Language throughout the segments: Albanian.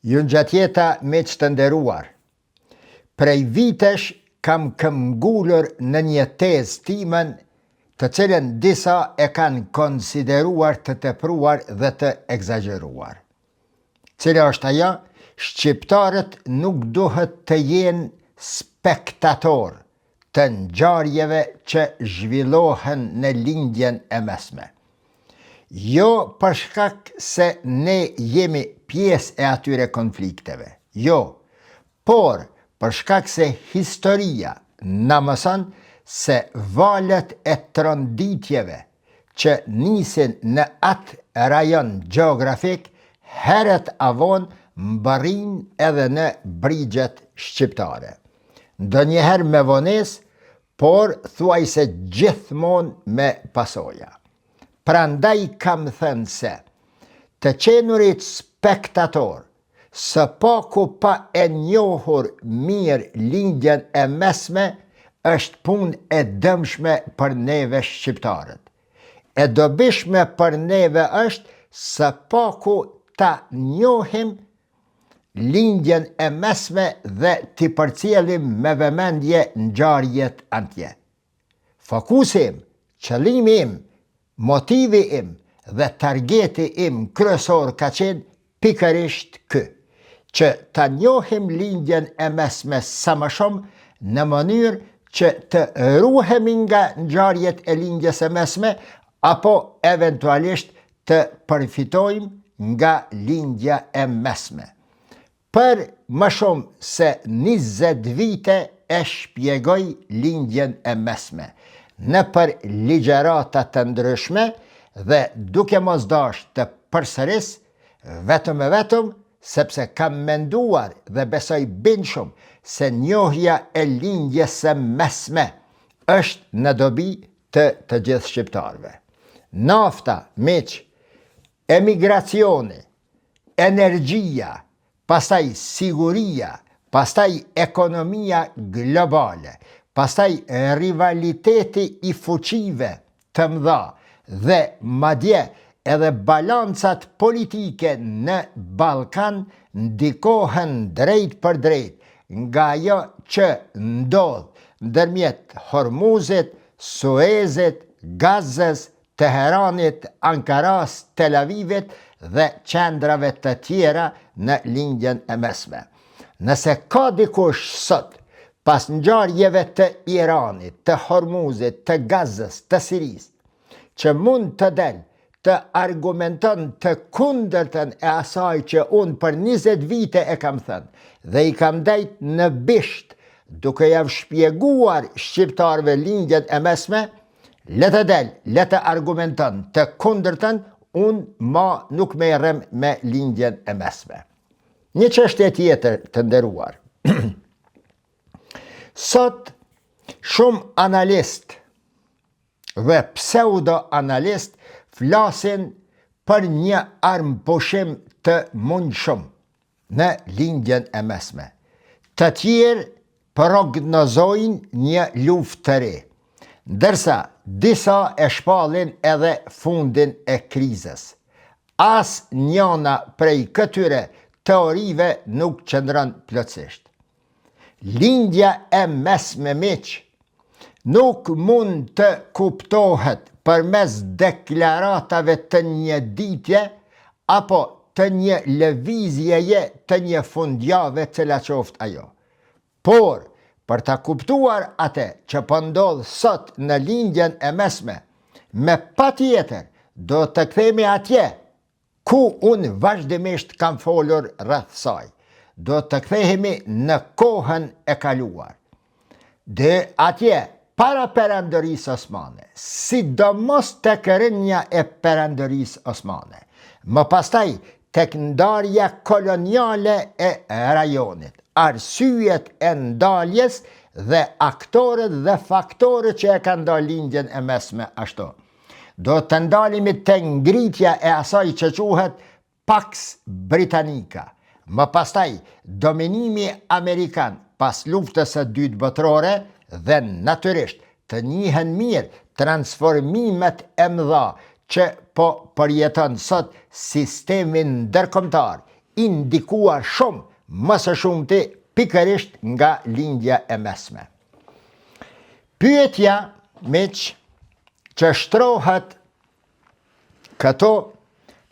Ju në gjatjeta me që të nderuar. Prej vitesh kam këmbgullur në një tezë timën të cilën disa e kanë konsideruar të tepruar dhe të egzageruar. Cila është ajo? Shqiptarët nuk duhet të jenë spektator të ngjarjeve që zhvillohen në lindjen e mesme. Jo për shkak se ne jemi pjesë e atyre konflikteve, jo, por për shkak se historia na mëson se valët e tronditjeve që nisin në atë rajon gjeografik herët avon mbarin edhe në brigjet shqiptare. Ndonjëherë me vonesë, por thuajse gjithmonë me pasoja. Prandaj kam thënë se të qenurit spektator, së paku pa e njohur mirë lindjen e mesme, është punë e dëmshme për neve shqiptarët. E dobishme për neve është së paku ta njohim lindjen e mesme dhe t'i përcjellim me vëmendje ngjarjet antje. Fokusi im, qëllimi im, motivi im dhe targeti im kryesor ka qenë pikërisht ky, që ta njohim lindjen e mesme sa më shumë në mënyrë që të ruhemi nga ngjarjet e lindjes së mesme apo eventualisht të përfitojmë nga lindja e mesme. Për më shumë se 20 vite e shpjegoj lindjen e mesme në për ligjerata të ndryshme dhe duke mos dash të përsëris vetëm e vetëm sepse kam menduar dhe besoj bindshëm se njohja e lindjes së mesme është në dobi të gjithë shqiptarëve. Nafta, miq, emigracioni, energjia, pastaj siguria, pastaj ekonomia globale, pastaj rivaliteti i fuqive të mëdha dhe madje edhe balancat politike në Ballkan ndikohen drejt për drejt nga ajo që ndodh ndërmjet Hormuzit, Suezit, Gazës, Teheranit, Ankaras, Tel Avivit dhe qendrave të tjera në lindjen e mesme. Nëse ka dikush sot, pas ngjarjeve të Iranit, të Hormuzit, të Gazës, të Siris, që mund të del të argumenton të kundërtën e asaj që unë për 20 vite e kam thënë dhe i kam dhejt në bisht duke javë shpjeguar shqiptarëve lindjen e mesme, le të del, le të argumenton të kundërtën, unë ma nuk merrem me lindjen e mesme. Një çështje tjetër të nderuar. Sot shumë analist dhe pseudo-analist flasin për një armpushim të mundshëm në lindjen e mesme. Të tjerë prognozojnë një luftë të re, ndërsa disa e shpallin edhe fundin e krizës. As njëna prej këtyre teorive nuk qëndron plotësisht. Lindja e mesme, miq, nuk mund të kuptohet përmes deklaratave të një ditje apo të një lëvizjeje të një fundjave cila qoftë ajo. Por, për ta kuptuar atë që po ndodh sot në lindjen e mesme, me patjetër do të kthehemi atje ku unë vazhdimisht kam folur rreth saj. Do të kthehemi në kohën e kaluar. Dhe atje, para perandorisë osmane, sidomos tek rënja e perandorisë osmane, më pastaj tek ndarja koloniale e rajonit, arsyet e ndaljes dhe aktorët dhe faktorët që e kanë ndalë lindjen e mesme ashtu. Do të ndalemi te ngritja e asaj që quhet Pax Britannica, më pastaj dominimi amerikan pas luftës së dytë botërore dhe natyrisht të njihen mirë transformimet e mëdha që po përjeton sot sistemin ndërkombëtar indikuar shumë, më së shumti pikërisht nga lindja e mesme. Pyetja miq që shtrohet këto,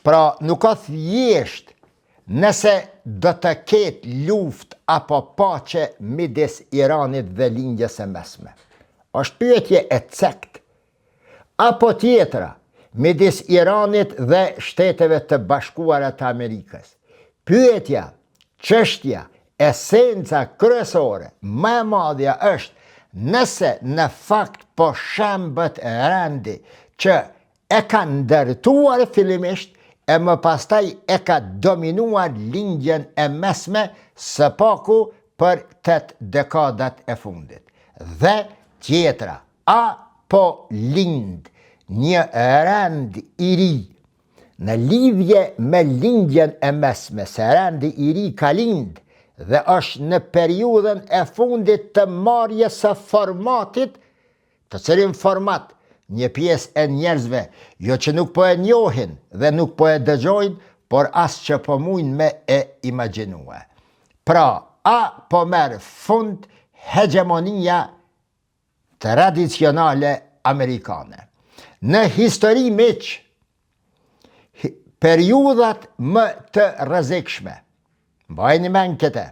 pra nuk ka thjesht nëse do të ketë luftë apo paqe midis Iranit dhe lindjes së mesme. Është pyetje e cektë. Apo tjetra, midis Iranit dhe Shteteve të Bashkuara të Amerikës. Pyetja, çështja, esenca kryesore, më e madhja është nëse në fakt po shembët rendi që e ka ndërtuar fillimisht e më pastaj e ka dominuar lindjen e mesme së paku për 8 dekadat e fundit. Dhe tjetra, apo lind një rend i ri në lidhje me lindjen e mesme, se rendi i ri ka lind dhe është në periudhën e fundit të marrjes së formatit, të cilin format një pjesë e njerëzve, jo që nuk po e njohin dhe nuk po e dëgjojnë, por as që po mujnë me e imagjinue. Pra, po merr fund hegemonia tradicionale amerikane. Në histori miq, periudhat më të rrezikshme, mbajini mend këtë,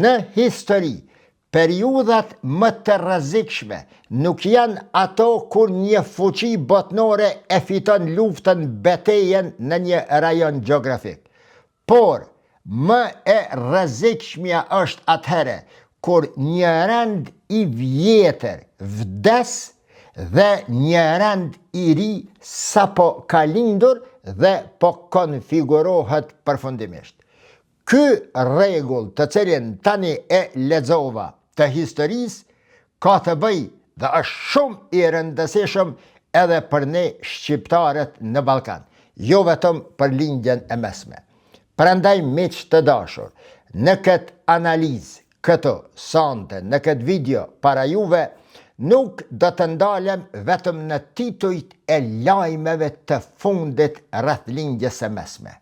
në histori, periudhat më të rrezikshme nuk janë ato kur një fuqi botnore e fiton luftën, betejën në një rajon gjeografik. Por, më e rrezikshmja është atëherë kur një rend i vjetër vdes dhe një rend i ri sapo ka lindur dhe po konfigurohet përfundimisht. Ky rregull të cilin tani e lexova të historisë ka të bëjë dhe është shumë i rëndësishëm edhe për ne shqiptarët në Ballkan, jo vetëm për lindjen e mesme. Prandaj miq të dashur, në këtë analizë, këto sonte, në këtë video para juve, nuk do të ndalem vetëm në titujt e lajmeve të fundit rreth lindjes së mesme.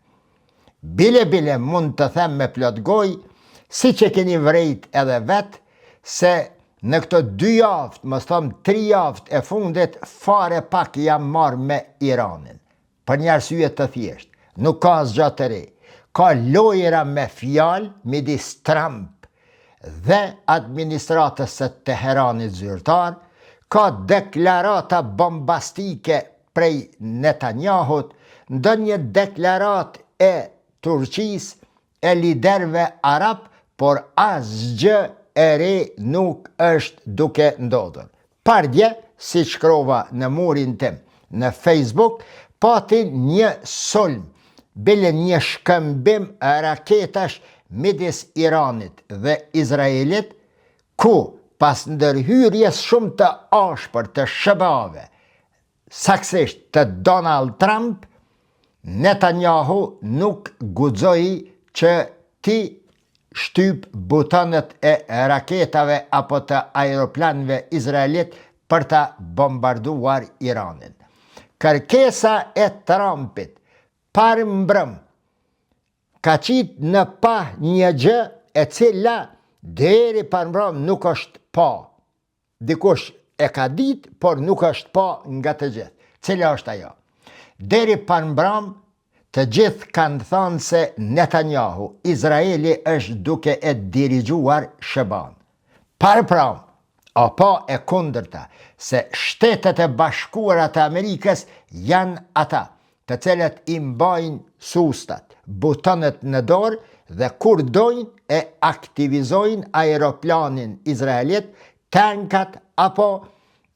Bile mund të them me plot gojë, si që keni vrejt edhe vetë, se në këto 2 javë, mos them 3 javë e fundit, fare pak jam marrë me Iranin. Për një arsye të thjeshtë, nuk ka asgjë të re. Ka lojra me fjalë midis Trump dhe administratës së Teheranit zyrtar, ka deklarata bombastike prej Netanyahut, ndonjë deklaratë e Turqisë, e liderëve arab, por asgjë e re nuk është duke ndodhur. Pardje, si shkrova në murin tim në Facebook, pati një sulm, bile një shkëmbim raketash midis Iranit dhe Izraelit, ku pas ndërhyrjes shumë të ashpër të SBA-ve, saktësisht të Donald Trump, Netanyahu nuk guxoi që ti shtyp butonet e raketave apo të aeroplanëve izraelit për ta bombarduar Iranin. Kërkesa e Trumpit parëmbrëm ka qitë në pa një gjë e cila deri parëmbrëm nuk është pa. Dikush e ka ditë, por nuk është pa nga të gjithë. Cila është ajo? Deri parëmbrëm të gjithë kanë thënë se Netanyahu, Izraeli është duke e dirigjuar SBA-n. Parëmbrëm, apo e kundërta, se Shtetet e Bashkuara të Amerikës janë ata të cilët i mbajnë sustat, butonet në dorë dhe kur dojnë e aktivizojnë aeroplanin izraelit, tankat apo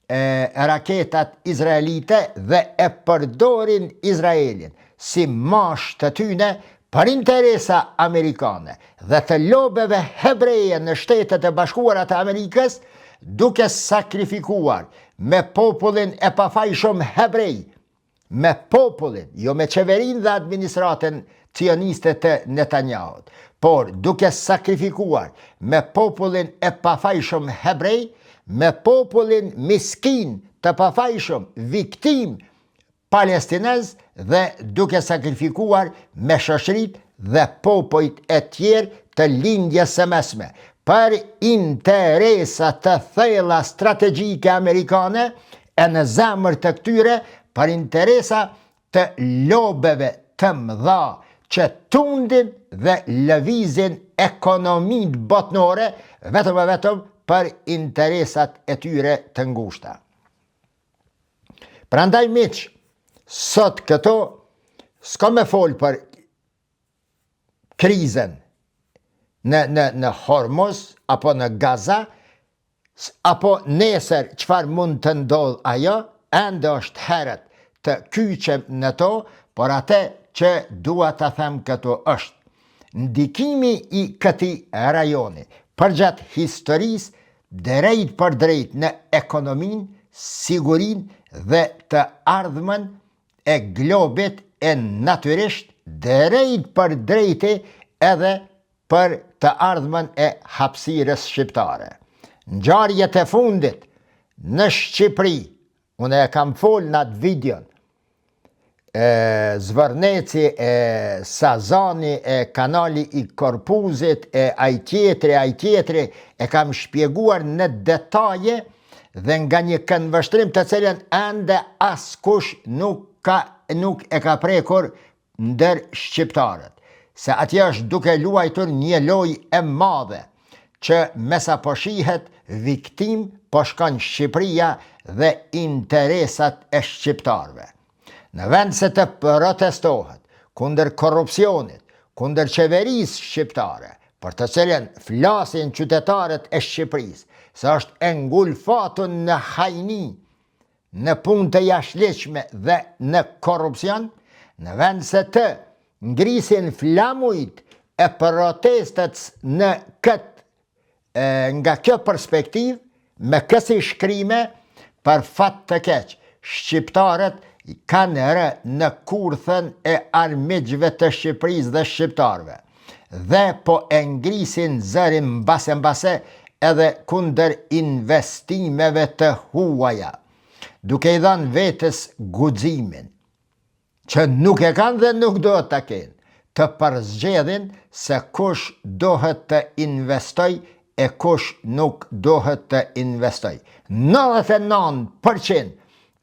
raketat izraelite dhe e përdorin Izraelin si mash të tyne për interesa amerikane dhe të lobeve hebreje në Shtetet e Bashkuara të Amerikës, duke sakrifikuar me popullin e pafajshëm hebrej, me popullin, jo me qeverin dhe administratën sioniste të Netanyahut, por duke sakrifikuar me popullin e pafajshëm hebrej, me popullin miskin të pafajshëm, viktim palestinez dhe duke sakrifikuar me shoqërit dhe popujt e tjerë të lindjes së mesme, për interesa të thella strategjike amerikane e në zemër të këtyre për interesa të lobeve të mëdha që tundin dhe lëvizin ekonominë botnore vetëm e vetëm për interesat e tyre të ngushta. Prandaj miq, sot këto s'ka me folë për krizën në Hormuz apo në Gaza, apo nesër çfarë mund të ndodh ajo, ende është herët të kyqem në to, por atë që dua të them këtu është ndikimi i këtij rajoni përgjatë historisë drejt për drejt në ekonominë, sigurinë dhe të ardhmen e globit e natyrisht drejt për drejti edhe për të ardhmen e hapësirës shqiptare. Ngjarjet e fundit në Shqipëri, unë e kam folë në atë videon, Zvërneci, Sazani, kanali i Korpuzit, ai tjetri, e kam shpjeguar në detaje dhe nga një këndvështrim të cilën ende askush nuk e ka prekur ndër shqiptarët. Se atje është duke luajtur një lojë e madhe, që mesa po shihet viktim po shkon Shqipëria dhe interesat e shqiptarëve. Në vend se të protestohet kundër korrupsionit, kundër qeverisë shqiptare, për të cilën flasin qytetarët e Shqipërisë, se është engulfatur në hajni, në punë të jashtëligjshme dhe në korrupsion, në vend se të ngrisin flamujt e protestës në nga kjo perspektivë, me kësi shkrime, për fat të keq, shqiptarët kanë rë në kurthën e armiqve të Shqipërisë dhe shqiptarëve, dhe po e ngrisin zërin mbase edhe kundër investimeve të huaja, duke i dhënë vetes guximin, që nuk e kanë dhe nuk do të kenë, të përzgjedhin se kush dohet të investoj e kush nuk dohet të investoj. 99%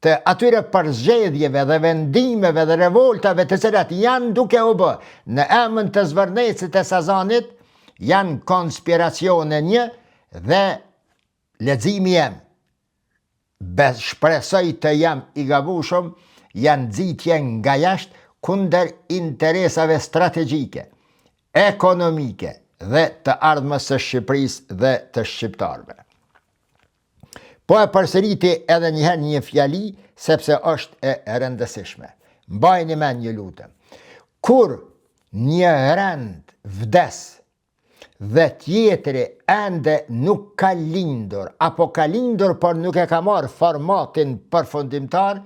të atyre përzgjedhjeve dhe vendimeve dhe revoltave të cilat janë duke u bë në emën të Zvërnecit e Sazanit, janë konspiracione një dhe leximi jem, shpresoj të jam i gabushëm, janë nxitje nga jashtë kundër interesave strategjike, ekonomike dhe të ardhmës së Shqipërisë dhe të shqiptarëve. Po e përsëriti edhe njëherë një fjali, sepse është e rëndësishme. Mbajini mend një lutem. Kur një rend vdes dhe tjetri ende nuk ka lindur, apo ka lindur por nuk e ka marrë formatin përfundimtar,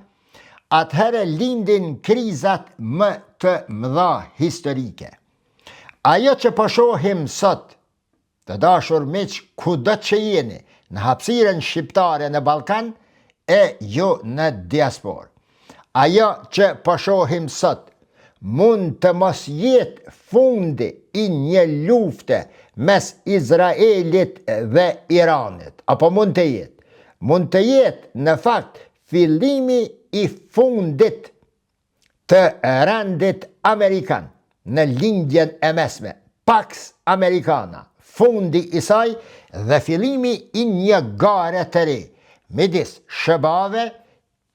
atëherë lindin krizat më të mëdha historike. Ajo që po shohim sot, të dashur miq, kudo që jeni, në hapësirën shqiptare në Ballkan e jo në diasporë. Ajo që po shohim sot mund të mos jetë fundi i një lufte mes Izraelit dhe Iranit, apo mund të jetë. Mund të jetë në fakt fillimi i fundit të rendit Amerikan në lindjen e mesme, Pax Americana, fundi i saj dhe fillimi i një gare të re midis SBA-ve,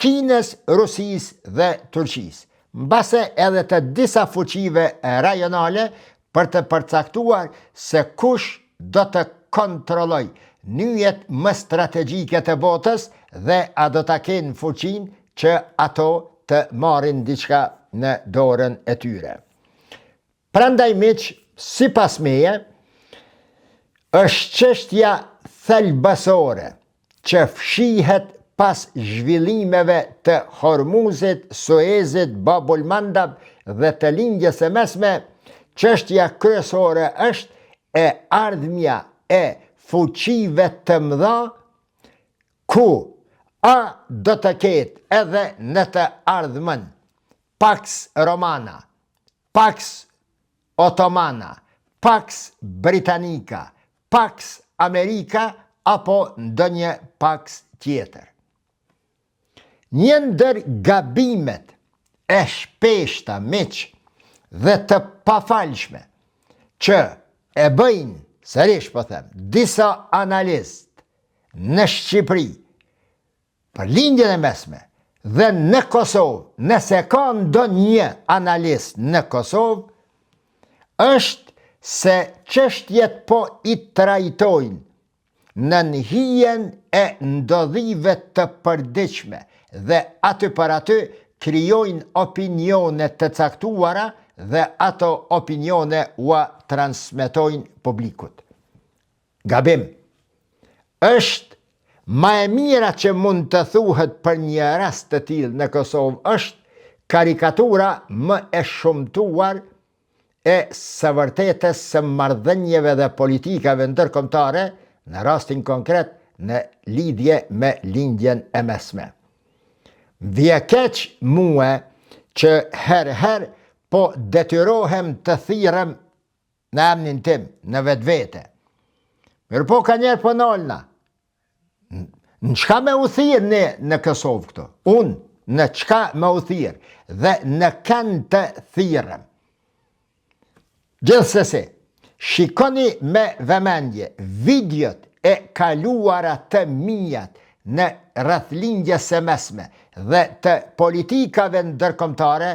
Kinës, Rusisë dhe Turqisë, mbase edhe të disa fuqive rajonale për të përcaktuar se kush do të kontrolloj nyjet më strategjike të botës dhe a do ta kenë fuqinë që ato të marrin diçka në dorën e tyre. Prandaj miq, sipas meje, është çështja thelbësore që fshihet pas zhvillimeve të Hormuzit, Suezit, Babul Mandab dhe të lindjes së mesme, çështja kryesore është e ardhmja e fuqive të mëdha, ku a do të ketë edhe në të ardhmen Pax Romana, Pax Otomana, Pax Britannica, Pax America apo ndonjë Pax tjetër. Një ndër gabimet e shpeshta miq dhe të pafalshme që e bëjnë, sërish po them, disa analist në Shqipëri për lindjen e mesme dhe në Kosovë, nëse ka ndonjë analist në Kosovë, është se çështjet po i trajtojnë në hijen e ndodhive të përditshme dhe aty për aty krijojnë opinione të caktuara dhe ato opinione ua transmetojnë publikut. Gabim. Është ma e mira që mund të thuhet për një rast të tillë në Kosovë është karikatura më e shumtuar e së vërtetës së marrëdhënieve dhe politikave ndërkombëtare, në rastin konkret në lidhje me lindjen e mesme. Vje keq mua që herë po detyrohem të thirrem në emnin tim, në vetvete. Mirë po ka njerë po nolna. Në qka me u thirë ne në Kosovë këto? Unë në qka me u thirë dhe në kanë të thirëm. Gjithsesi, shikoni me vëmendje videot e kaluara të mijat në rrethlindjes së mesme dhe të politikave ndërkombëtare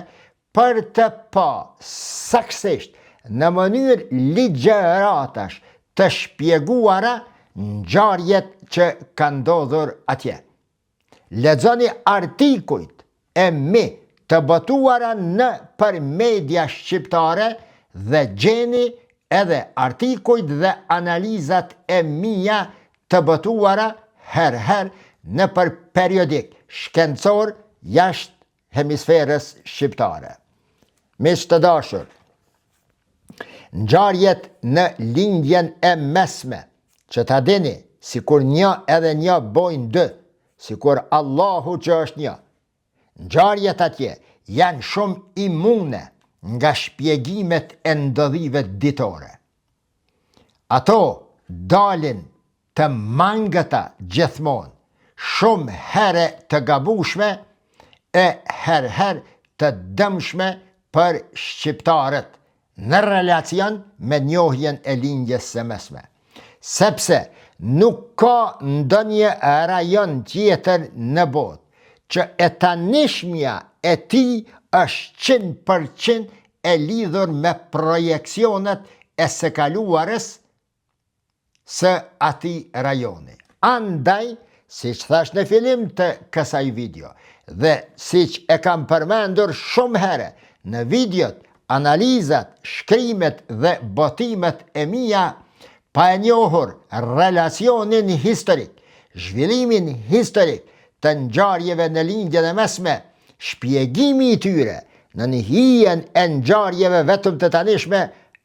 për të pa saktësisht në mënyrë ligjëratash të shpjeguara ngjarjet që kanë ndodhur atje. Lexoni artikujt e mi të botuara në për media shqiptare dhe gjeni edhe artikujt dhe analizat e mia të botuara herë në për periodik shkencor jashtë hemisferës shqiptare. Miq të dashur, ngjarjet në lindjen e mesme, që ta dini, sikur një edhe një bojnë dy, sikur Allahu që është një, ngjarjet atje janë shumë imune nga shpjegimet e ndodhive ditore. Ato dalin të mangëta gjithmonë, shumë herë të gabushme e herë të dëmshme për shqiptarët në relacion me njohjen e lindjes së mesme. Sepse nuk ka ndonjë rajon tjetër në botë që e tanishmja e tij është 100% e lidhur me projekcionet e së kaluarës së atij rajoni. Andaj, siç thash në fillim të kësaj video, dhe siç e kam përmendur shumë herë në videot, analizat, shkrimet dhe botimet e mia, pa e njohur relacionin historik, zhvillimin historik të ngjarjeve në lindjen e mesme, shpjegimi i tyre në hijen e ngjarjeve vetëm të tanishme,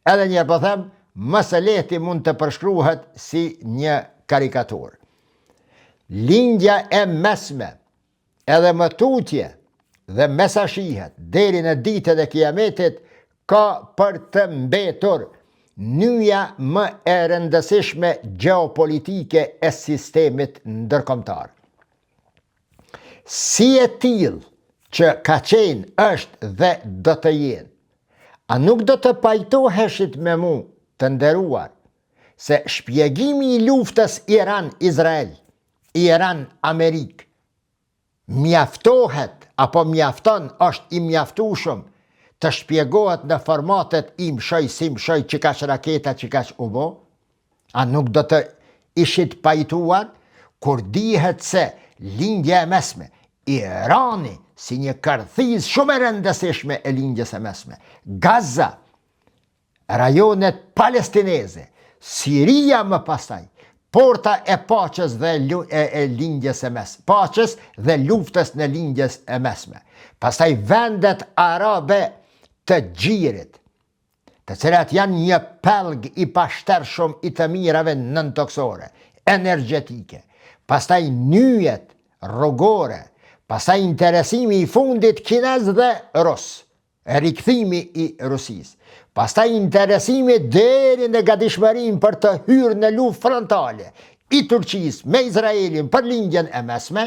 edhe një po them, më së lehti mund të përshkruhet si një karikaturë. Lindja e mesme, edhe më tutje dhe mesashihet deri në ditën e Kiametit, ka për të mbetur nyja më e rëndësishme gjeopolitike e sistemit ndërkombëtar. Si e tillë që ka qenë, është dhe do të jenë, a nuk do të pajtoheshit me mu, të nderuar, se shpjegimi i luftës Iran-Izrael, Iran-Amerik, mjaftohet apo mjafton, është i mjaftueshëm të shpjegohet në formatet i mshoj si mshoj, që ka raketa, që ka ubo? A nuk do të ishit pajtuar kur dihet se lindja e mesme, Irani si një kërthiz shumë e rëndësishme e lindjes e mesme, Gaza, rajonet palestineze, Siria më pastaj, porta e paqes dhe e lindjes e mesme, paqes dhe luftës në lindjes e mesme. Pastaj vendet arabe të gjirit, të cilat janë një pelg i pashtershëm i të mirave nëntoksore, energjetike, pastaj nyjet rrugore, pastaj interesimi i fundit kinez dhe rus. rikthimi i Rusisë. Pastaj interesimi deri në gatishmërinë për të hyrë në luftë frontale i Turqisë me Izraelin për lindjen e mesme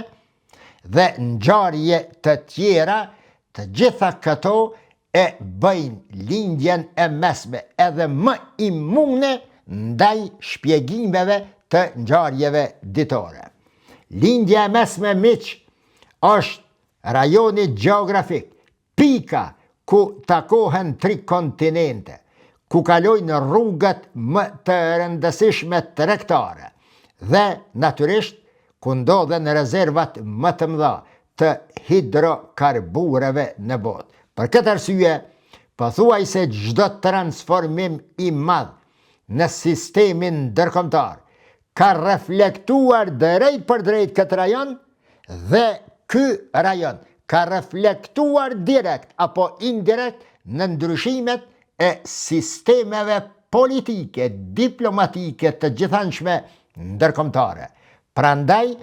dhe ngjarje të tjera, të gjitha këto e bëjnë lindjen e mesme edhe më imune ndaj shpjegimeve të ngjarjeve ditore. Lindja e mesme, miq, është rajoni gjeografik, pika ku takohen 3 kontinente, ku kalojnë rrugët më të rëndësishme tregtare dhe natyrisht ku ndodhen rezervat më të mëdha të hidrokarbureve në botë. Për këtë arsye, pothuajse çdo transformim i madh në sistemin ndërkombëtar ka reflektuar drejt për drejt këtë rajon dhe ky rajon ka reflektuar direkt apo indirekt në ndryshimet e sistemeve politike, diplomatike të gjithanshme ndërkombëtare. Prandaj,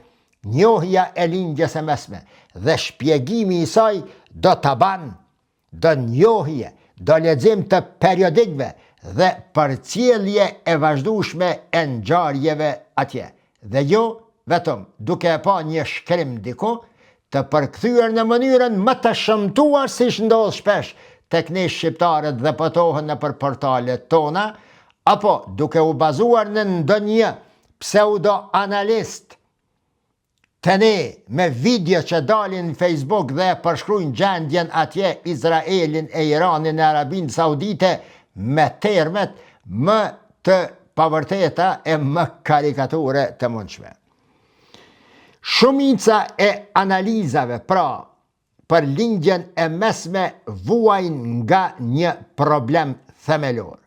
njohja e lindjes së mesme dhe shpjegimi i saj do ta banë, do njohje, do lexim të periodikëve dhe përcjellje e vazhdueshme e ngjarjeve atje. Dhe jo vetëm duke e pa një shkrim diku, të përkthyer në mënyrën më të shëmtuar siç ndodh shpesh tek ne shqiptarët dhe potohen nëpër portalet tona, apo duke u bazuar në ndonjë pseudo-analist të ne me video që dalin në Facebook dhe përshkruajnë gjendjen atje Izraelin e Iranin e Arabinë Saudite me termet më të pavërteta e më karikature të mundshme. Shumica e analizave për lindjen e mesme vuajnë nga një problem themelor.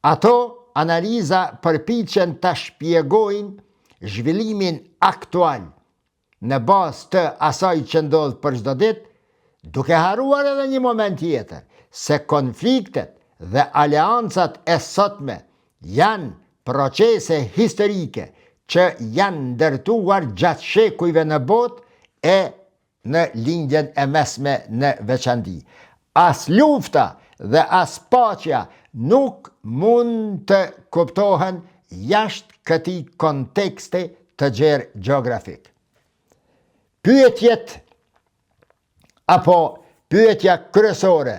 Ato analiza përpiqen ta shpjegojnë zhvillimin aktual në bazë të asaj që ndodh për çdo ditë, duke haruar edhe një moment tjetër se konfliktet dhe aleancat e sotme janë procese historike që janë ndërtuar gjatë shekujve në botë e në lindjen e mesme në veçanti. As lufta dhe as paqja nuk mund të kuptohen jashtë këtij konteksti të gjerë gjeografik. Pyetjet apo pyetja kryesore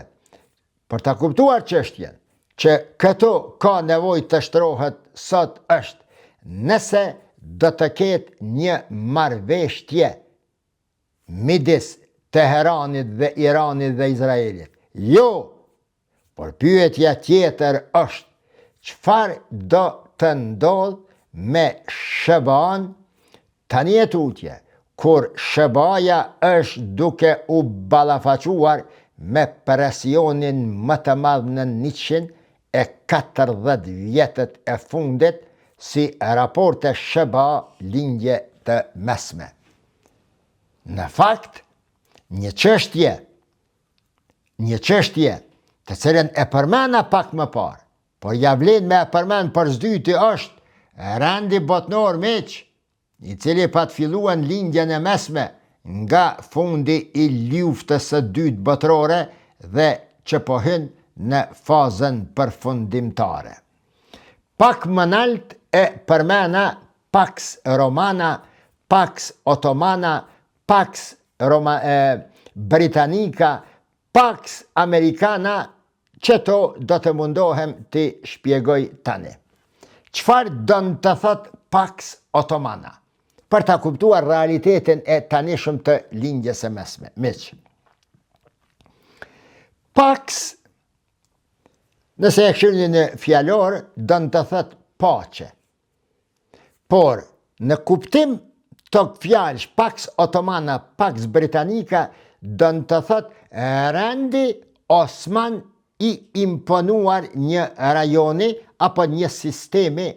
për ta kuptuar çështjen që këto ka nevojë të shtrohet sot është nëse do të ketë një marrëveshje midis Teheranit dhe Iranit dhe Izraelit. Jo, por pyetja tjetër është çfarë do të ndodh me SHBA-n tani e tutje, kur SHBA-ja është duke u ballafaquar me presionin më të madh në 140 vjetët e fundit si raporte SHBA lindje të mesme. Në fakt, një çështje të cilën e përmenda pak më parë, por ja vlen me e përmend për s'dyti është rendi botnor miq, i cili pat filluan lindjen e mesme nga fundi i luftës së dytë botërore dhe që po hyn në fazën përfundimtare. Pak më nalt e përmena Pax Romana, Pax Ottomana, Pax Britanica, Pax Americana, që to do të mundohem të shpjegoj tani. Çfarë don të thot Pax Ottomana? Për ta kuptuar realitetin e tanishëm të lindjes së mesme. Miq, Pax, nëse e këshirni në fjalor, don të thot paqe. Por në kuptim të fjalësh Pax Ottomana, Pax Britanica, don të thot rendi Osman i imponuar një rajoni apo një sistemi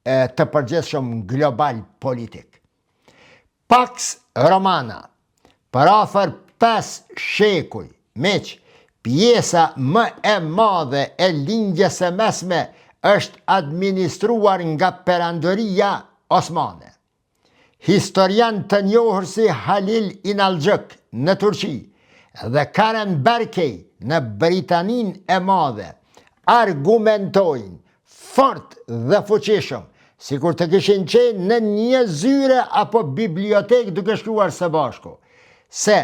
të përgjithshëm global politik. Pax Romana, për afër 5 shekuj, miq, pjesa më e madhe e lindjes së mesme është administruar nga Perandoria Osmane. Historian të njohur si Halil Inalcık në Turqi dhe Karen Berkey në Britanin e Madhe argumentojnë fort dhe fuqishëm, si kur të kishin qenë në një zyre apo bibliotek duke shkruar së bashku, se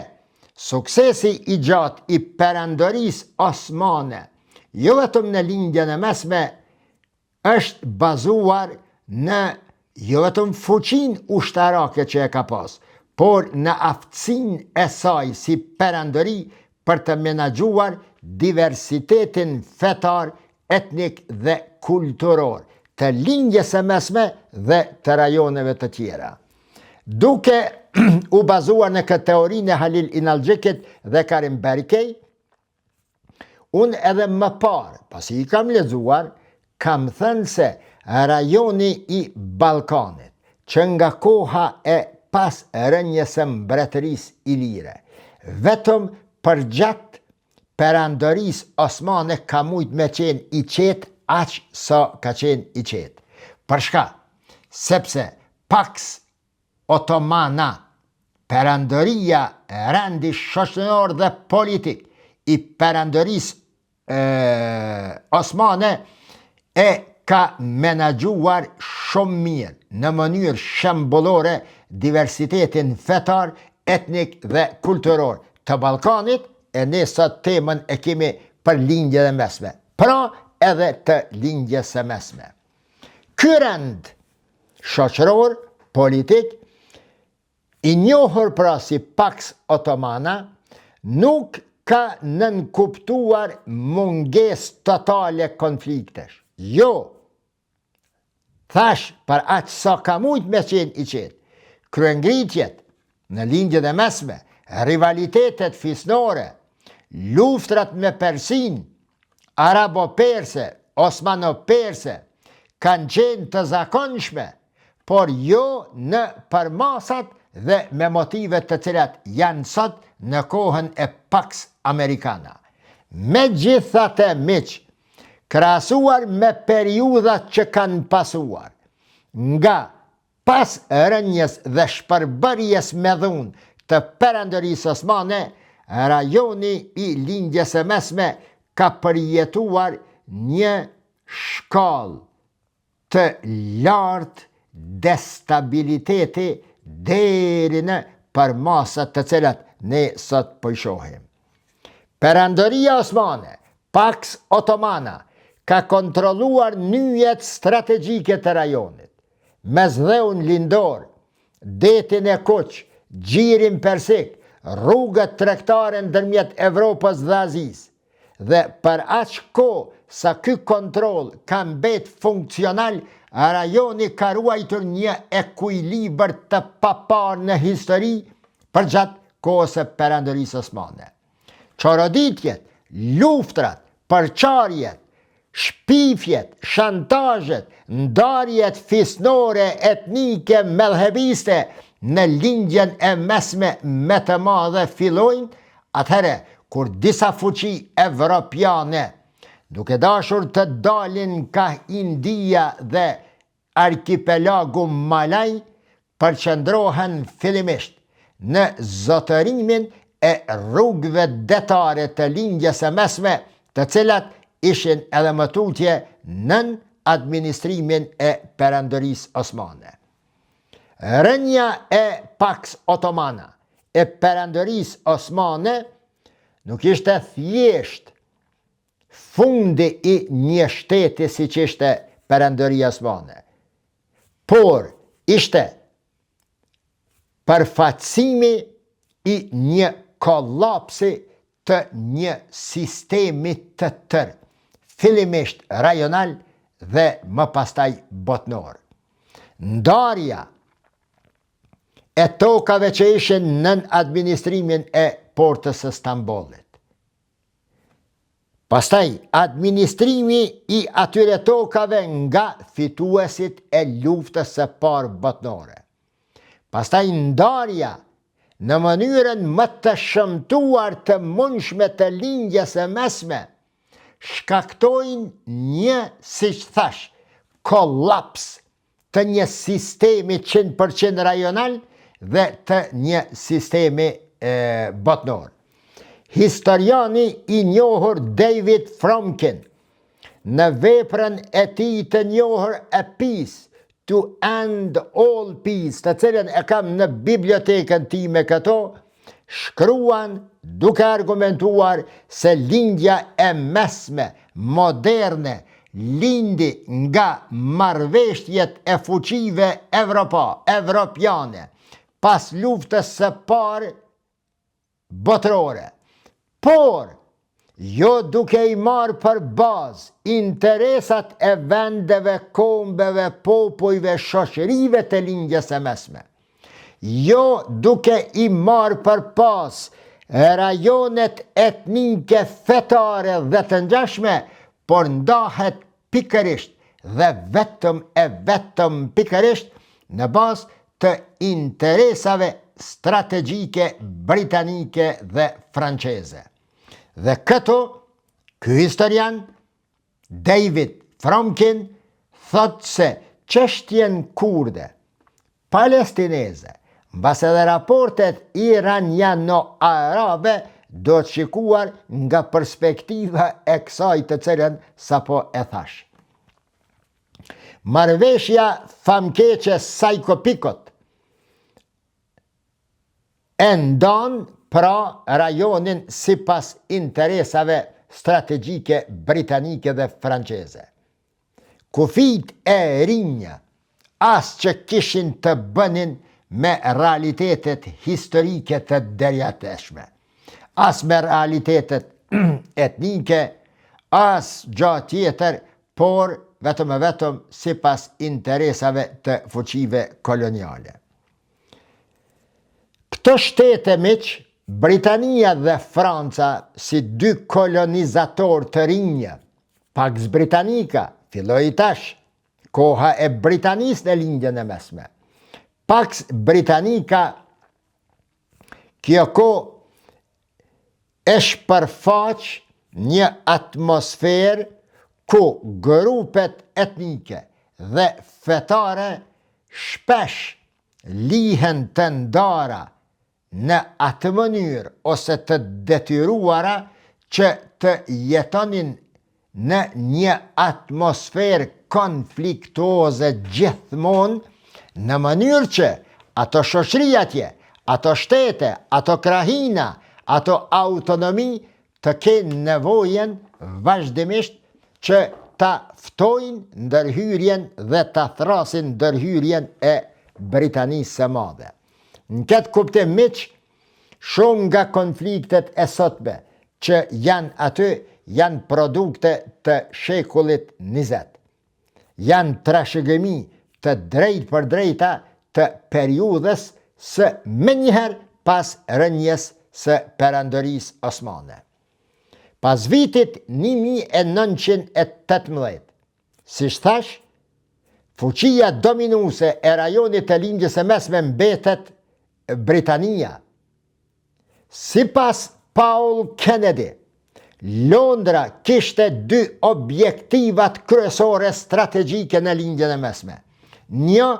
suksesi i gjatë i perandorisë osmane, jo vetëm në lindjen e mesme, është bazuar në jo vetëm fuqinë ushtarake që e ka pas, por në aftësinë e saj si perandori për të menaxhuar diversitetin fetar, etnik dhe kulturor të lindjes së mesme dhe të rajoneve të tjera. Duke u bazuar në këtë teorinë e Halil Inalcikit dhe Karen Berkey, unë edhe më parë, pasi i kam lexuar, kam thënë se rajoni i Ballkanit, që nga koha e pas rënjes së mbretërisë ilire, vetëm përgjatë perandorisë osmane ka mujt me qenë i qetë aq sa ka qenë i qetë. Për shka? Sepse Pax Ottomana, perandoria rendi shoqëror dhe politik i perandorisë osmane e ka menaxhuar shumë mirë, në mënyrë shembullore, diversitetin fetar, etnik dhe kulturor të Ballkanit, e ne sot temën e kemi për lindje dhe mesme, pra edhe të lindjes së mesme. Ky rend shoqëror, politik, i njohur pra si Pax Ottomana, nuk ka nënkuptuar mungesë totale konfliktesh. Jo, thash për aq sa ka mujt me qenë i qetë, kryengritjet në lindjet e mesme, rivalitetet fisnore, luftrat me Persin, arabo-perse, osmano-perse, kanë qenë të zakonshme, por jo në përmasat dhe me motivet të cilat janë sot në kohën e Pax Americana. Megjithatë, miq, krahasuar me periudhat që kanë pasuar, nga pas rënjes dhe shpërbërjes me dhunë të perandorisë osmane, rajoni i lindjes së mesme ka përjetuar një shkallë të lartë destabiliteti deri në përmasat të cilat ne sot po i shohim. Perandoria osmane, Pax Ottomana, ka kontrolluar nyjet strategjike të rajonit, mesdheun lindor, detin e Kuq, gjirin persik, rrugët tregtare ndërmjet Evropës dhe Azisë, dhe për aq kohë sa ky kontroll ka mbet funksional, rajoni ka ruajtur një ekuilibër të paparë në histori përgjatë kohës së perandorisë osmane. Çoroditjet, luftrat, përçarjet, shpifjet, shantazhet, ndarjet fisnore, etnike, medhebiste në lindjen e mesme me të madhe fillojnë, atëherë kur disa fuqi evropiane, duke dashur të dalin ka India dhe arkipelagu Malaj, përqendrohen fillimisht në zotërimin e rrugëve detare të lindjes së mesme, të cilat ishin edhe më tutje nën administrimin e perandorisë osmane. Rënja e Pax Ottomana e perandorisë osmane nuk ishte thjesht fundi i një shteti si që ishte perandoria osmane, por ishte përfaqësimi i një kollapsi të një sistemi të tërë, fillimisht rajonal dhe më pastaj botnor. Ndarja e tokave që ishin nën administrimin e portës së Stambollit. Pastaj administrimi i atyre tokave nga fituesit e luftës së parë botnore. Pastaj ndarja në mënyrën më të shëmtuar të mundshme të lindjes së mesme, shkaktojnë një, siç thash, kollaps të një sistemi 100% rajonal dhe të një sistemi botnor. historiani i njohur David Fromkin, në veprën e tij të njohur A Peace to End All Peace, të cilën e kam në bibliotekën time këto, shkruan duke argumentuar se lindja e mesme, moderne, lindi nga marrëveshjet e fuqive evropiane, pas luftës së parë botërore, por jo duke i marrë për bazë interesat e vendeve, kombeve, popujve, shoqërive të lindjes së mesme, jo duke i marrë për pasë rajonet etnike, fetare dhe të ngjashme, por ndahet pikërisht dhe vetëm pikërisht në bazë të interesave strategjike britanike dhe franceze. Dhe këto, ky historian, David Fromkin, thot se çështjen kurde, palestineze, mbas edhe raportet iraniano-arabe, do të shikuar nga perspektiva e kësaj të cilën sapo e thash. Marrëveshja famkeqe Sykes-Picot e ndan pra rajonin sipas interesave strategjike britanike dhe franceze. Kufijt e rinja as që kishin të bënin me realitetet historike të derjateshme, as me realitetet etnike, as gjatë tjetër, por vetëm sipas interesave të fuqive koloniale. Këto shtete miq, Britania dhe Franca, si dy kolonizator të rinj, Pax Britannica, filloi tash koha e Britanisë në lindjen e mesme. Pax Britannica, kjo kohë e shpërfaq një atmosferë ku grupet etnike dhe fetare shpesh lihen të ndara në atë mënyrë ose të detyruara që të jetonin në një atmosferë konfliktuoze gjithmonë, në mënyrë që ato shoqëri atje, ato shtete, ato krahina, ato autonomi të kenë nevojën vazhdimisht që ta ftojnë ndërhyrjen dhe ta thrasin ndërhyrjen e Britanisë së Madhe. Në këtë kuptim miq, shumë nga konfliktet e sotme që janë aty janë produkte të shekullit 20. Janë trashëgimi të drejt për drejta të periudhës së menjëherë pas rënjes së perandorisë osmane. Pas vitit 1918, siç thash, fuqia dominuese e rajonit të lindjes së mesme mbetet Britania. Sipas Paul Kennedy, Londra kishte dy objektivat kryesore strategjike në lindjen e mesme. Një,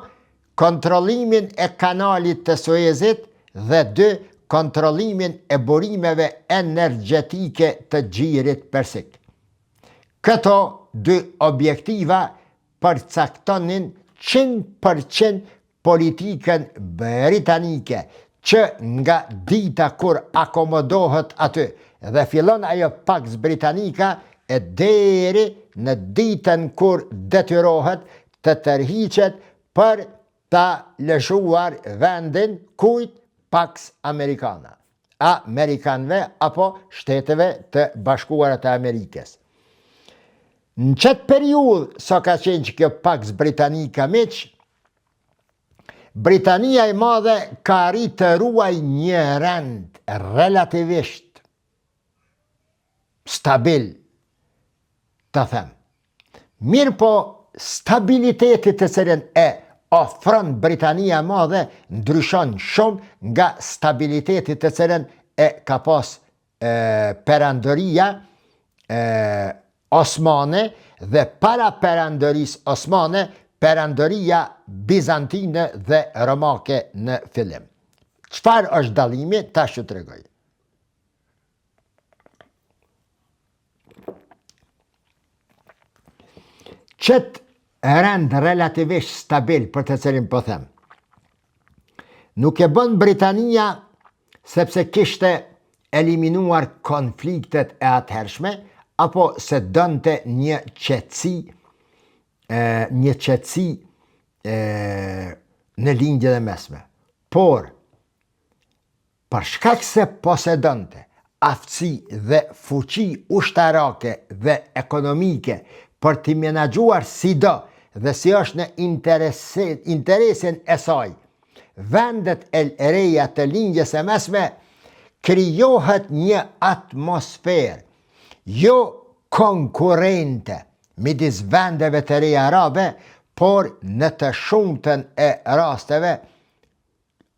kontrollimin e kanalit të Suezit dhe dy, kontrollimin e burimeve energjetike të Xhirit Persik. Këto dy objektiva përcaktonin 100% politikën britanike, që nga dita kur akomodohet aty dhe fillon ajo Pax Britannica e deri në ditën kur detyrohet të tërhiqet për ta lëshuar vendin kujt? Pax Americana, Amerikanëve apo Shteteve të Bashkuara të Amerikës. Në qëtë periudhë sa ka qenë që kjo Pax Britannica miq, Britania e Madhe ka arritur të ruaj një rend relativisht stabil, të them. Mirë po, stabilitetit të cilën e ofron Britania e Madhe ndryshon shumë nga stabilitetit të cilën e ka pas perandoria osmane dhe para perandorisë osmane, perandoria bizantine dhe romake në fillim. Çfarë është dallimi? Tash ju tregoj. Qëtë rend relativisht stabil për të cilin po them. Nuk e bën Britania sepse kishte eliminuar konfliktet e atëhershme, apo se dënte një qetësi në lindjet e mesme. Por, për shkak se posedonte aftësi dhe fuqi ushtarake dhe ekonomike për t'i menaxhuar sido dhe si është në interesin e saj, vendet e reja të lindjes së mesme, krijohet një atmosferë jo konkurrente midis vendeve të reja arabe, por në të shumtën e rasteve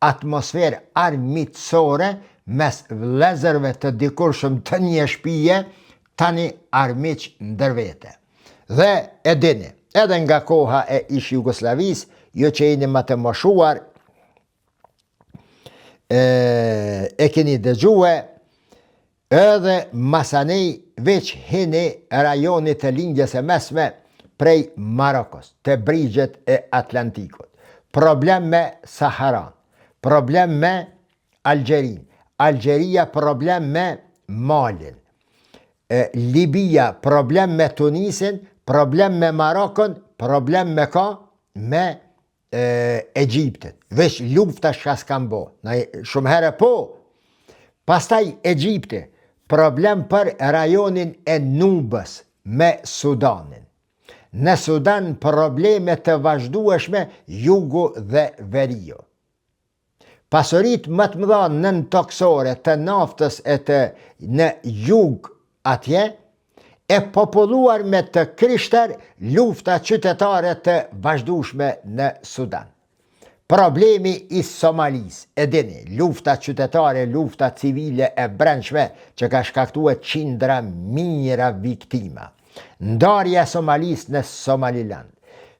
atmosferë armiqësore mes vëllezërve të dikurshëm të një shtëpie, tani armiq ndërvete. Dhe e dini, edhe nga koha e ish Jugosllavis, jo që jeni më të moshuar, e keni dëgjue, edhe masanej veç hini rajonit të lindjes e mesme prej Marokos, të brigjet e Atlantikut. Problem me Saharan, problem me Algjerin, Algjeria problem me Malin, Libia problem me Tunisin, problem me Marokon, problem me ka? Me Egjiptet. Veç lufta shka s'kan bo. Shumë herë po. Pastaj Egjipti, problem për rajonin e Nubës me Sudanin. Në Sudan probleme të vazhdueshme jugu dhe veriu. Pasurit më të mëdha nën toksore të naftës e të në jug atje, e populluar me të krishter lufta qytetare të vazhdueshme në Sudan. Problemi i Somalis, e dini, lufta qytetare, lufta civile e brendshme që ka shkaktuar qindra mijëra viktima. Ndarja e Somalis në Somaliland.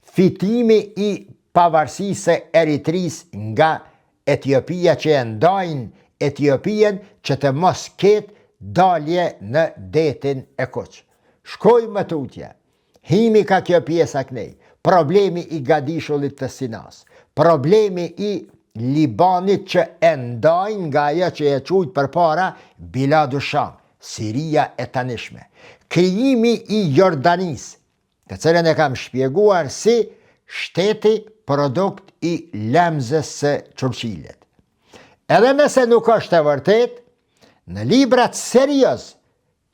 Fitimi i pavarësisë së Eritris nga Etiopia që e ndajnë Etiopien që të mos ketë dalje në detin e Kuq. Shkoj më tutje, himi ka kjo pjesa kënej, problemi i Gadishullit të Sinas, problemi i Libanit që e ndajnë nga ajo që e quajt përpara Biladu Sham, Siria e tanishme, krijimi i Jordanis, të cilën e kam shpjeguar si shteti produkt i lemzës së Churchillit. Edhe nëse nuk është e vërtet, në librat serioz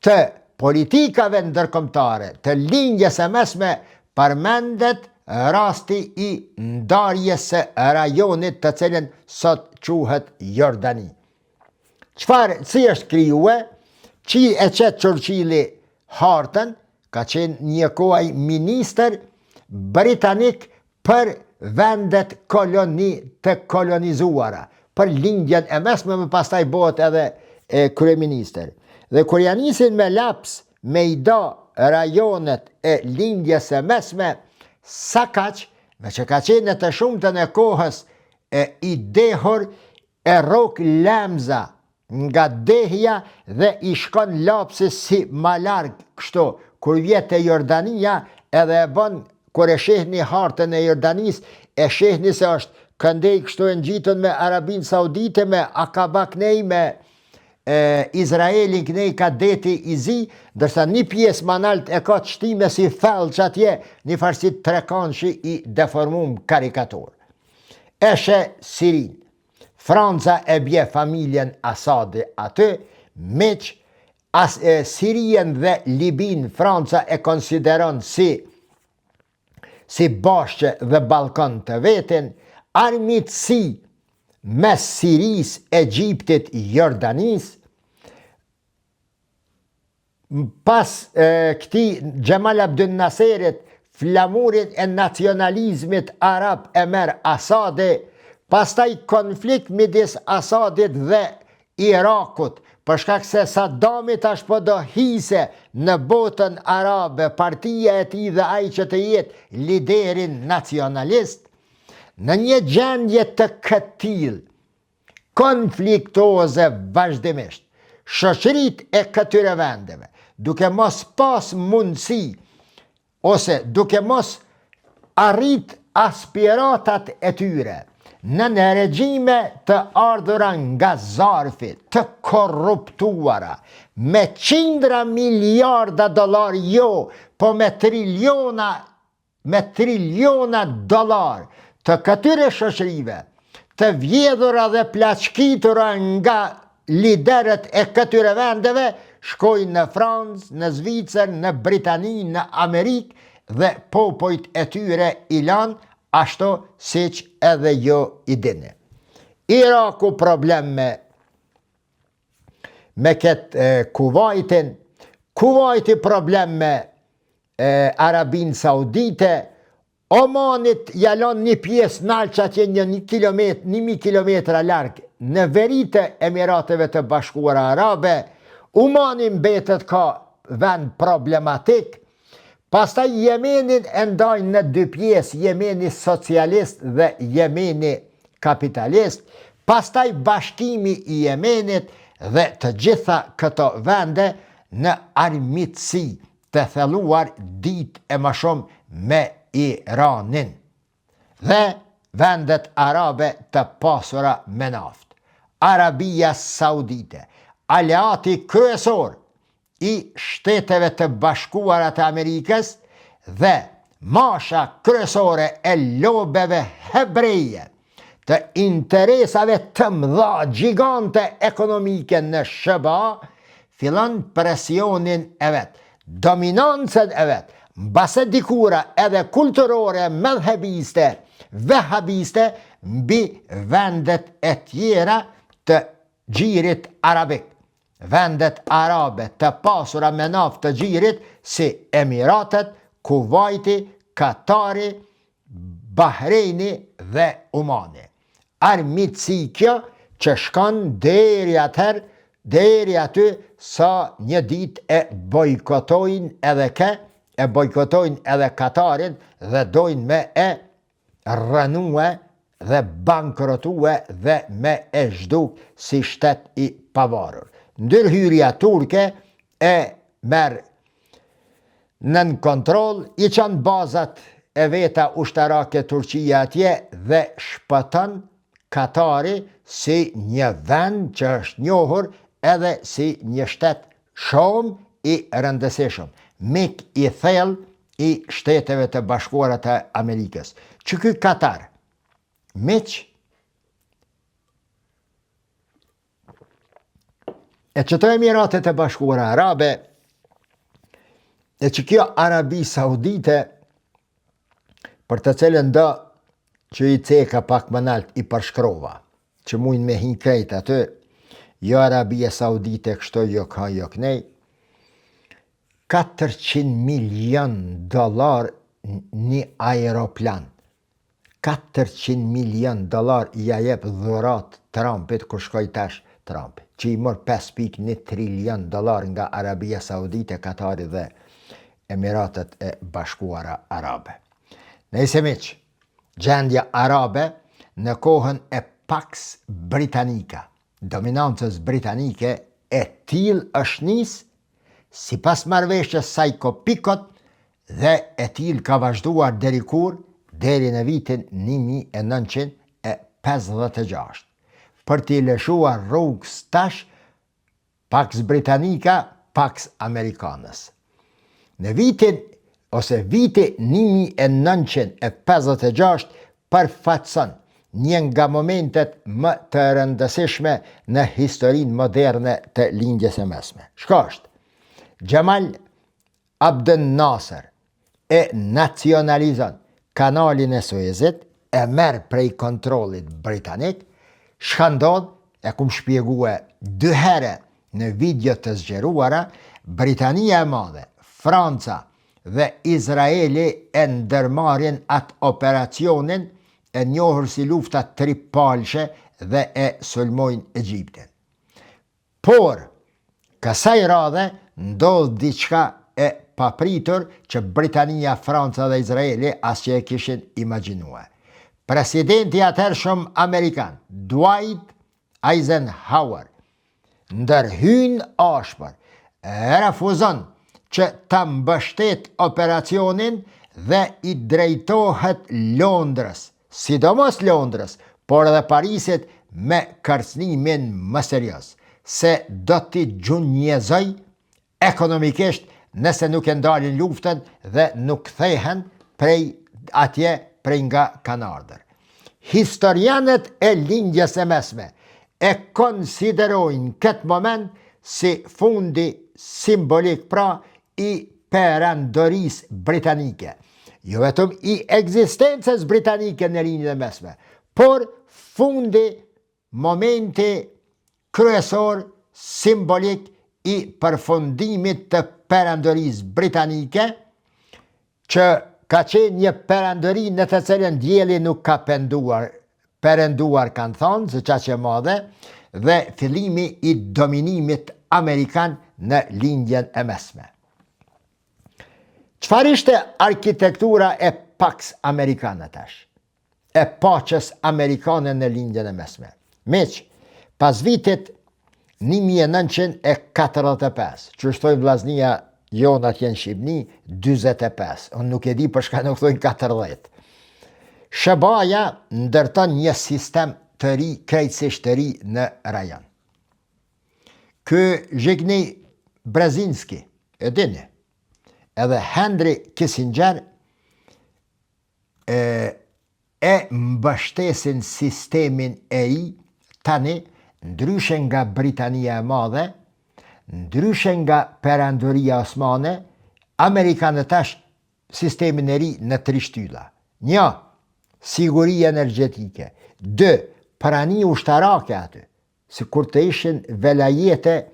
të politikave ndërkombëtare, të lindjes së mesme, përmendet rasti i ndarjes së rajonit të cilën sot quhet Jordani. Si është krijuar? Që e qetë Churchilli hartën, ka qenë një koaj ministër britanik për vendet të kolonizuara, për lindjen e mesme, më pastaj bëhet edhe kryeministër. Dhe kur ja nisin me laps me i da rajonet e lindjes së mesme, sa kaq, me që ka qenë në të shumtën e kohës i dehur, e rok lemza nga dehja dhe i shkon lapsi si ma larg kështu, kur vjet e Jordania, edhe e bën, kur e shehni hartën e Jordanis, e shehni se është këndej kështu e ngjitën me Arabin Saudite, me Akaba knej, me Izraelin kënej ka deti i zi, dërsa një pjesë manalt e ka të shtime si thellë që atje, një farësit trekanshi i deformum karikatur. Eshe Sirin, Franca e bje familjen Asadi aty, meq Sirien dhe Libin Franca e konsideron si bashkë dhe Ballkan të vetin, armiqësi mes Siris, Egjiptit, Jordanis. Pas këti Gjemal Abdel Nasserit, flamurin e nacionalizmit arab e merr Asadi, pastaj konflikt midis Asadit dhe Irakut, për shkak se Saddami tash po do hise në botën arabe, partia e tij dhe ai që të jetë liderin nacionalist, në një gjendje të këtil, konfliktoze vazhdimisht, shoqërit e këtyre vendeve, duke mos pas mundësi ose duke mos arrit aspiratat e tyre në regjime të ardhura nga zarfi, të korruptuara, me qindra miliarda dollar, jo, po me triliona dollar të këtyre shoqërive, të vjedhura dhe plaçkitura nga liderët e këtyre vendeve, shkojnë në Francë, në Zvicër, në Britani, në Amerikë dhe popojt e tyre i lanë ashtu siç edhe jo i dini. Iraku problem me këtë Kuvajtin, Kuvajti problem me Arabin Saudite, Omanit jalon një pjesë nalë që atje 1.000 kilometra largë në veri të Emirateve të Bashkuara Arabe, Omani mbetet ka vend problematik. Pastaj Jemenin e ndajnë në dy pjesë, Jemeni socialist dhe Jemeni kapitalist. Pastaj bashkimi i Jemenit dhe të gjitha këto vende në armiqësi të thelluar ditë e më shumë me Iranin dhe vendet arabe të pasura me naftë. Arabia Saudite, aleati kryesor i Shteteve të Bashkuara të Amerikës dhe masha kryesore e lobeve hebreje të interesave të mëdha gjigante ekonomike në SBA, fillon presionin e vet, dominancën e vet, mbase dikura edhe kulturore medhebiste, vehabiste mbi vendet e tjera të gjirit arabik. Vendet arabe të pasura me naftë të gjirit si Emiratet, Kuvajti, Katari, Bahrejni dhe Omani. Armiqësi kjo që shkon deri aty sa një ditë e bojkotojnë edhe Katarin dhe dojnë me e rënue dhe bankrotue dhe me e zhduk si shtet i pavarur. Ndërhyrja turke e merë nën kontroll, i qanë bazat e veta ushtarake Turqia atje dhe shpëton Katari si një vend që është njohur edhe si një shtet shumë i rëndësishëm, mik i thellë i Shteteve të Bashkuara të Amerikës. Që ky Katar, miq, e që të Emiratet e Bashkuara Arabe, e që kjo Arabi Saudite, për të cilën do që i ceka pak më nalt i përshkrova, që mujnë me hin krejt aty, jo Arabia Saudite kështu, jo ka, jo knej, $400 milion një aeroplan. $400 milion ja jep dhurat Trumpit kur shkoj tash Trump, që i mor $5.1 trilion nga Arabia Saudite, Katari dhe Emiratet e Bashkuara Arabe. Nëse miq, gjendja arabe në kohën e Pax Britannica, dominancës britanike e till është nis, si pas marrëveshjes saj kopikot, dhe e till ka vazhduar deri kur? Deri në vitin 1956. Për t'i lëshuar rrugës tash Pax Britannica, Pax Americanës. Në viti 1956 përfaqëson një nga momentet më të rëndësishme në historinë moderne të lindjes së mesme. Shka është? Gjemal Abdel Nasser e nacionalizon kanalin e Suezit, e merr prej kontrollit britanik. Shkandod, e kum shpjegue 2 herë në video të zgjeruara, Britania e Madhe, Franca dhe Izraeli e ndërmarrin atë operacionin e njohur si lufta tripalshe dhe e sulmojnë Egjiptin. Por, kësaj radhe ndodh diçka e papritur që Britania, Franca dhe Izraeli as që e kishin imagjinue. Presidenti atëhershëm amerikan, Dwight Eisenhower, ndërhyn ashpër, refuzon që ta mbështet operacionin dhe i drejtohet Londrës, sidomos Londrës, por edhe Parisit me kërcënimin më serioz, se do t'i gjunjëzoj ekonomikisht nëse nuk e ndalin luftën dhe nuk kthehen prej nga kanardër. Historianët e lindjes së mesme e konsiderojnë këtë moment si fundi simbolik i perandorisë britanike, jo vetëm i ekzistencës britanike në lindjen e mesme, por fundi, momenti kryesor simbolik i përfundimit të perandorisë britanike, që ka qenë një perandori në të cilën dielli nuk ka perënduar kanë thonë, se që madhe, dhe fillimi i dominimit amerikan në lindjen e mesme. Çfarë ishte arkitektura e Pax Americana tash? E paqes amerikane në lindjen e mesme? Miq, pas vitit 1945, që shtoj vllaznia jonë atje në Shqipni, 45, unë nuk e di për shka nuk thojnë 40. SBA-ja ndërton një sistem të ri, krejtësisht të ri në rajon. Ky Zhigniew Brzezinski, e dini, edhe Henry Kissinger e mbështesin sistemin e ri, tani, ndryshe nga Britania e Madhe, ndryshe nga perandoria osmane, Amerikanët tash sistemin e ri në 3 shtylla. 1. Siguri energjetike. 2. Prani ushtarake aty, si kur të ishin velajete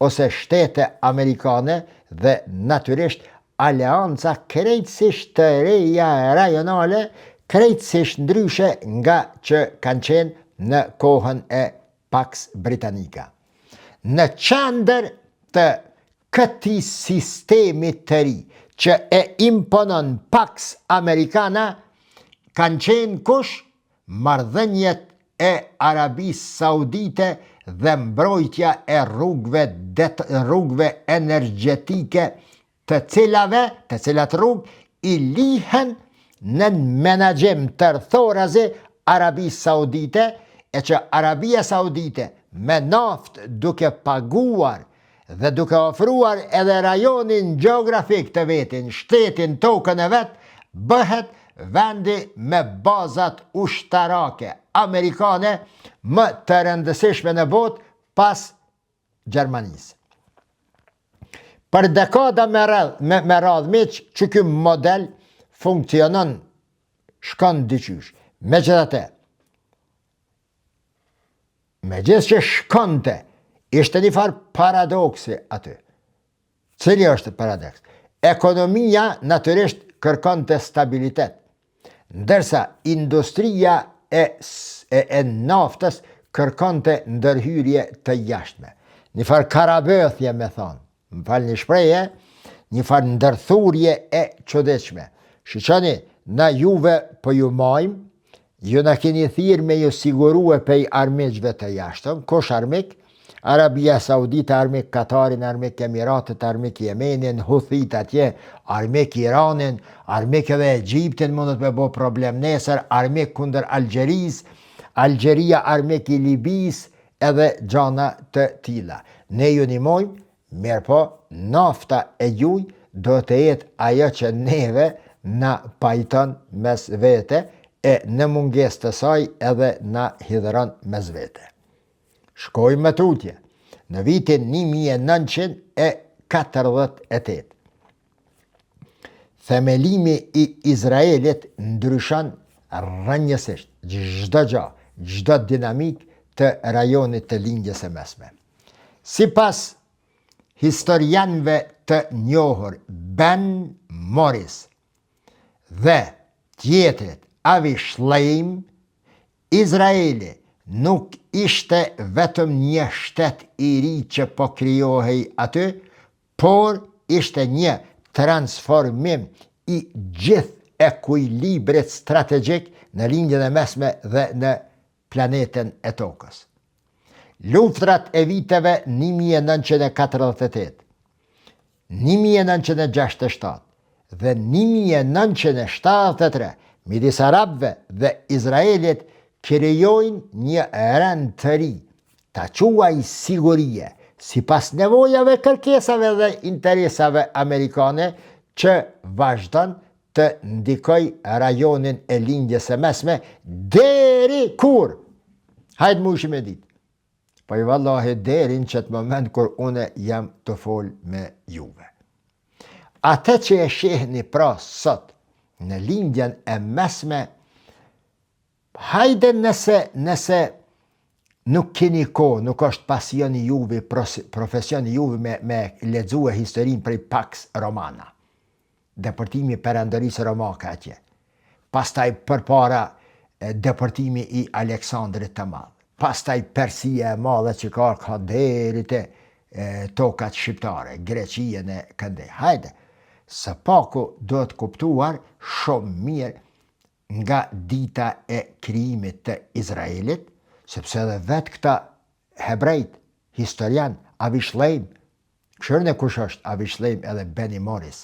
ose shtete amerikane dhe natyrisht aleanca krejtësisht të reja rajonale, krejtësisht ndryshe nga që kanë qenë në kohën e Pax Britannica. Në qendër të këtij sistemi të ri që e imponon Pax Americana kanë qenë kush? Marrëdhëniet e Arabisë Saudite dhe mbrojtja e rrugëve energjetike, të cilat rrugë i lihen në menaxhim tërthorazi Arabisë Saudite, e që Arabia Saudite me naftë duke paguar dhe duke ofruar edhe rajonin geografik të vetin, shtetin, tokën e vetë, bëhet vendi me bazat ushtarake amerikane më të rëndësishme në botë pas Gjermanisë. Për dekada me radhë miq, që ky model funksionon, shkon dyqysh. Megjithëse që shkonte, ishte një farë paradoksi aty. Cili është paradoks? Ekonomia natyrisht kërkonte stabilitet, ndërsa industria e naftës kërkonte ndërhyrje të jashtme. Një farë karabëthje, me thonë, më falni shprehje, një farë ndërthurje e çuditshme. Shiqoni, na juve po ju majmë, ju na keni thirrë me ju sigurue pej armiqve të jashtëm. Kush armik? Arabia Saudite armik Katarin, armik Emiratet, armik Jemenin, Huthit atje, armik Iranin, armik edhe Egjiptin mundet me bo problem nesër, armik kundër Algjeria armik i Libis, edhe gjana të tilla. Ne ju nimojmë, mirë po, nafta e juj do të jetë ajo që neve na pajton mes vete, e në munges të saj edhe na hidhëron mes vete. Shkojmë më tutje, në vitin 1948. Themelimi i Izraelit ndryshon rrënjësisht çdo gjë, çdo dinamik të rajonit të lindjes së mesme. Sipas historianëve të njohur Ben Morris dhe tjetrit Avi Shleim, Izraeli nuk ishte vetëm një shtet i ri që po krijohej aty, por ishte një transformim i gjithë ekuilibrit strategjik në lindjen e mesme dhe në planeten e tokës. Luftrat e viteve 1948, 1967 dhe 1973 midis Arabëve dhe Izraelit krijojnë një rend të ri, ta quaj sigurie, sipas nevojave, kërkesave dhe interesave amerikane, që vazhdon të ndikoj rajonin e lindjes së mesme deri kur? Hajde mu ishim e ditë. Po i vallahi deri në qëtë moment kur une jam të fol me juve. Atë që e shihni pra sot në lindjen e mesme, hajde nëse nuk keni kohë, nuk është pasioni juve, profesioni juve me lexue historinë prej Pax Romana, deportimi perandorisë romake atje, pastaj përpara deportimi i Aleksandrit të Madh, pastaj Persia e Madhe që ka deri te tokat shqiptare, Greqien e këndej. Hajde, së paku do të kuptuar shumë mirë nga dita e krijimit të Izraelit, sepse edhe vetë këta hebrejt, historian, Avishlejm, këshërën e kush është Avishlejm edhe Benny Morris,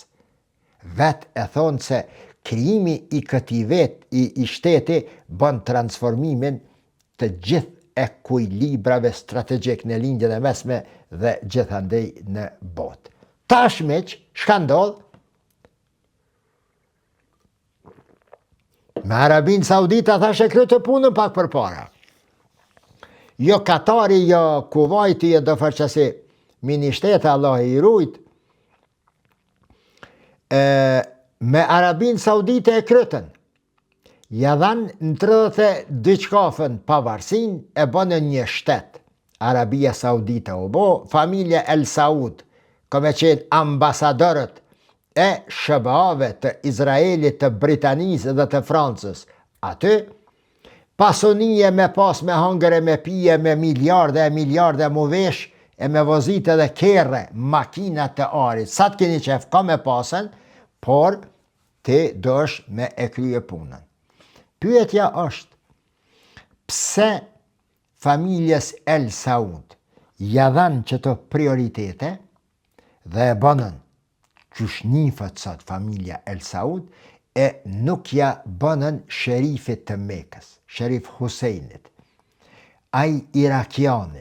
vetë e thonë se krijimi i këtij vet i shteti bën transformimin të gjithë ekuilibrave strategjik në lindjen e mesme dhe gjithandej në botë. Tash miq, çka ndodh? Me Arabinë Saudite thashë krytë punën pak përpara. Jo Katari, jo Kuvaiti, jo do fërqësi ministete, Allah i rujt, me Arabinë Saudite e krytën. Ja dhanë në 32 qkafën pavarësin, e bënë një shtet, Arabia Saudite u bo, familja El Saud, kome qenë ambasadorët e SBA-ve të Izraelit, të Britanisë dhe të Francës. Aty, pasonije me pas me hangër e me pije, me miliarde e miliarde mu vesh, e me vozite dhe kere, makinat të arit. Sa të keni qef, ka me pasën, por ti dosh me e krye punën. Pyetja është, pse familjes El Saud ja dhanë qëto prioritete dhe e bënën qysh njifët sot familja El Saud, e nuk ja bënën sherifit të Mekës, sherif Husejnit, ai irakiani,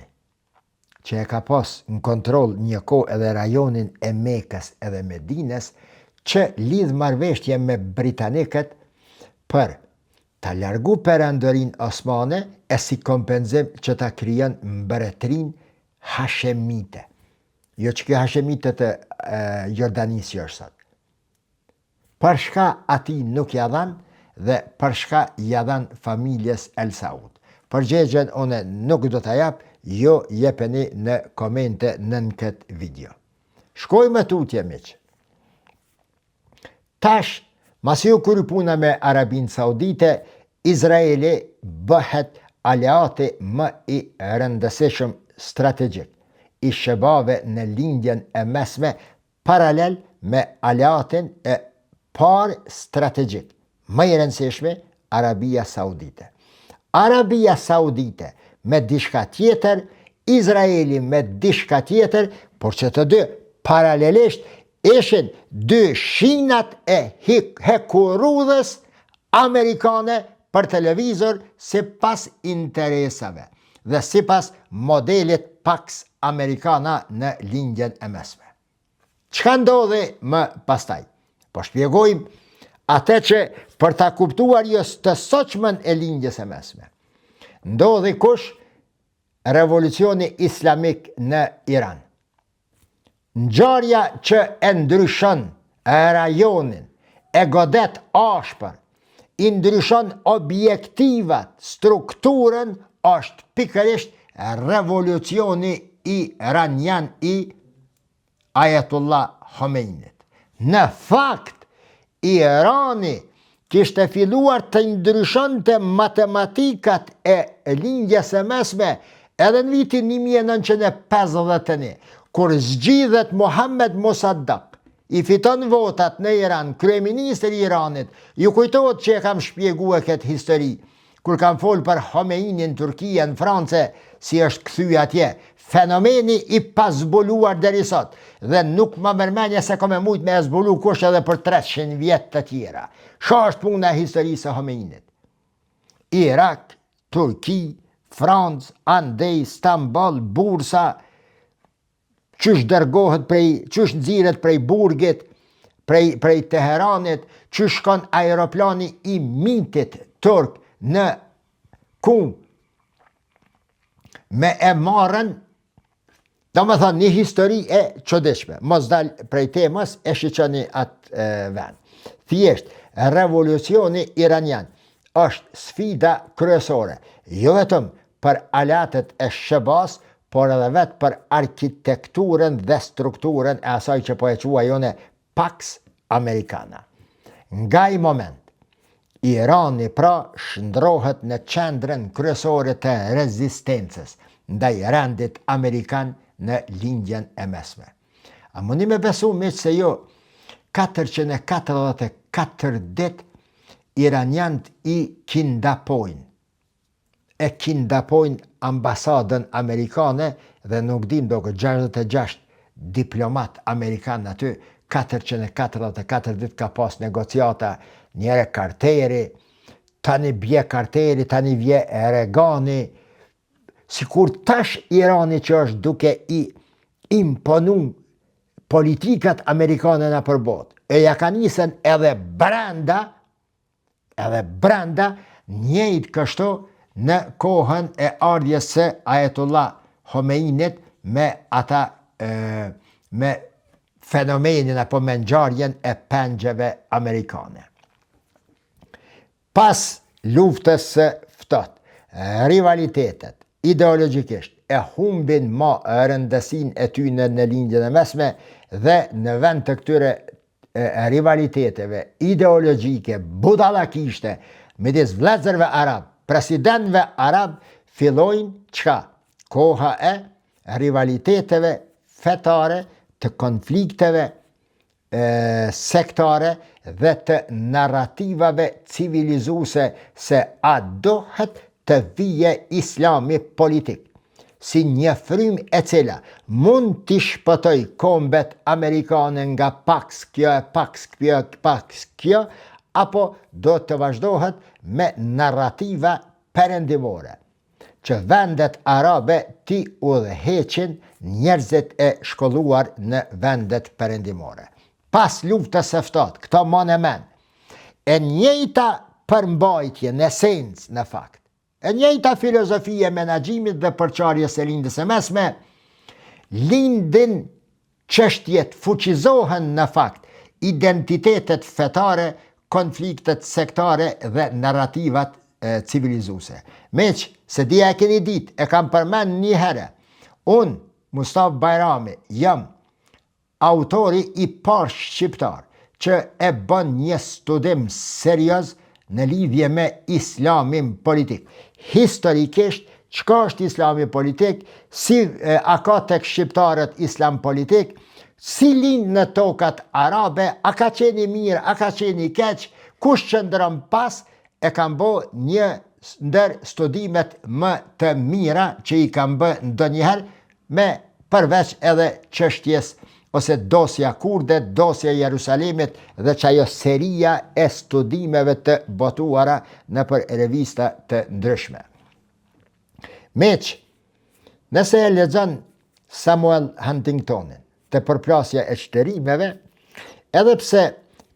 që e ka pas në kontrol një kohë edhe rajonin e Mekës edhe Medines, që lidh marrëveshje me britanikët për ta largu perandorin Osmane e si kompenzim që ta krijon mbretërinë Hashemite. Jo që kjo Hashemite të Jordanisë është sot. Për shka ati nuk ja dhanë dhe për shka ja dhanë familjes El Saud. Përgjigjen une nuk do të jap, jo jepeni në komente në këtë video. Shkojmë tutje miq. Tash, masi u kry puna me Arabinë Saudite, Izraeli bëhet aleati më i rëndësishëm strategjik i SBA-ve në lindjen e mesme, paralel me aleatin e parë strategjik, më i rëndësishme, Arabia Saudite. Arabia Saudite me dishka tjetër, Izraeli me dishka tjetër, por që të dy paralelisht ishin dy shinat e hekurudhës amerikane për televizor si pas interesave dhe si pas modelit Pax Americana në lindjen e mesme. Çka ndodhi më pastaj? Po shpjegojmë atë që për ta kuptuar jo të sotshmën e lindjes së mesme. Ndodhi kush? Revolucioni islamik në Iran. Ngjarja që e ndryshon rajonin, e godet ashpër, i ndryshon objektivat, strukturën, është pikërisht revolucioni iranian i Ayatollah Khomeinit. Në fakt, Irani kishte filluar të ndryshonte matematikat e lindjes së mesme edhe në vitin 1951, kur zgjidhet Mohammed Mossadegh, i fiton votat në Iran, kryeministri i Iranit. Ju kujtohet që e kam shpjeguar këtë histori, kur kam folë për Khomeinin, Turkia, në France, si është kthy atje. Fenomeni i pazbuluar deri sot. Dhe nuk më mërmenja se kom e mujt me e zbulu kush edhe për 300 vjetë të tjera. Sho është puna e historisë e Homeinit? Irak, Turki, Francë, Andej, Stambol, Bursa, qysh dërgohet qysh nxirret prej Burgit, prej Teheranit, qysh shkon aeroplani i mitit turk në ku me e marrën, do më thonë, një histori e çuditshme. Mos dal prej temës, e shiqoni atë vend. Thjesht, revolucioni iranian është sfida kryesore, jo vetëm për alatet e Shebas, por edhe vetë për arkitekturën dhe strukturën e asaj që po e quajone Pax Americana. Nga i moment, Irani pra shndrohet në qendrën kryesore të rezistencës ndaj rendit Amerikan në lindjen e mesme. A mundi me besu me që se jo 444 dit iraniant i kidnapojnë. E kidnapojnë ambasadën amerikane dhe nuk din do këtë 66 diplomat amerikan aty, 444 dit ka pas negociata, njëre Carteri, tani bje Carteri, tani bje Reagani, sikur tash Irani që është duke i imponu politikat amerikane në përbot, e ja ka nisen edhe brenda njëjtë kështu në kohën e ardhjes së Ayatollah Homeinit me ata me fenomenin apo me ngjarjen e pengjeve amerikane. Pas luftës së ftohtë, rivalitetet ideologjikisht e humbin ma rëndësinë e tyre në lindjen e mesme dhe në vend të këtyre rivaliteteve ideologjike, budallakishte midis vëllezërve arab, presidentëve arab, fillojnë çka? Koha e rivaliteteve fetare, të konflikteve sektare dhe të narrativave civilizuese se a dohet të vije islami politik, si një frymë e cila mund t'i shpëtoj kombet amerikane nga Pax kjo, apo do të vazhdohet me narrativa perëndimore, që vendet arabe ti udhëheqin njerëzit e shkolluar në vendet perëndimore. Pas luftës së ftohtë, këto monument, e njëjta përmbajtje në esencë në fakt, e njëjta filozofia e menaxhimit dhe përçarjes së lindjes së mesme, lindin çështjet, fuqizohen në fakt identitetet fetare, konfliktet sektare dhe narrativat civilizuese. Meq, se dia e keni dit, e kam përmend një herë, unë, Mustafa Bajrami, jam autori i parë shqiptar që e bën një studim serioz në lidhje me islamin politik. Historikisht, çka është islami politik, si a ka tek shqiptarët islam politik, si lind në tokat arabe, a ka qeni mirë, a ka qeni keq, kush qëndron pas, e kam bë një ndër studimet më të mira që i kam bë ndonjëherë, me përveç edhe çështjes ose dosja kurde, dosja Jerusalemit dhe çajo seria e studimeve të botuara në për revista të ndryshme. Meq, nëse e lexon Samuel Huntingtonin, të përplasja e shtërimeve, edhe pse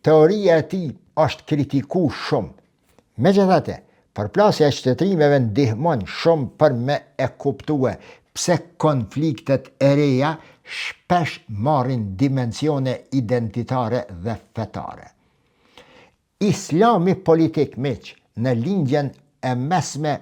teoria e tij është kritiku shumë, megjithatë, përplasja e shtërimeve ndihmon shumë për me e kuptue pse konfliktet e reja shpesh marrin dimensione identitare dhe fetare. Islami politik meq në lindjen e mesme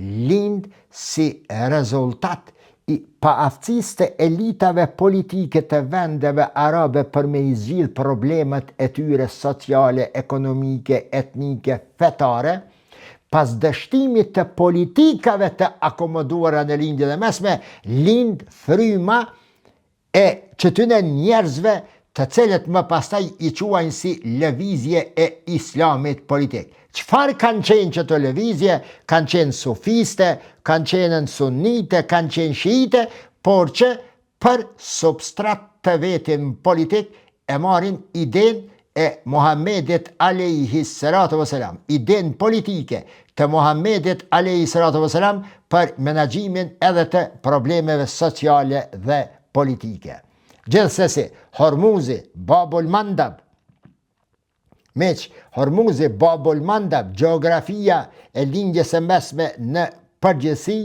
lind si rezultat i paaftësisë të elitave politike të vendeve arabe për me i zgjidh problemet e tyre sociale, ekonomike, etnike, fetare, pas dështimit të politikave të akomoduara në lindjen e mesme, lind fryma e që tyne njerëzve të cilët më pastaj i quajnë si lëvizje e islamit politik. Çfarë kanë qenë që të lëvizje? Kanë qenë sufiste, kanë qenë sunnite, kanë qenë shiite, por që për substrat të vetin politik e marrin idenë e Muhammedit alayhi salatu vesselam, idenë politike të Muhammedit alayhi salatu vesselam për menaxhimin edhe të problemeve sociale dhe politike. Gjithsesi, Hormuzi, Babul Mandab, Hormuzi, Babul Mandab, geografia e lindjes së mesme në përgjithësi,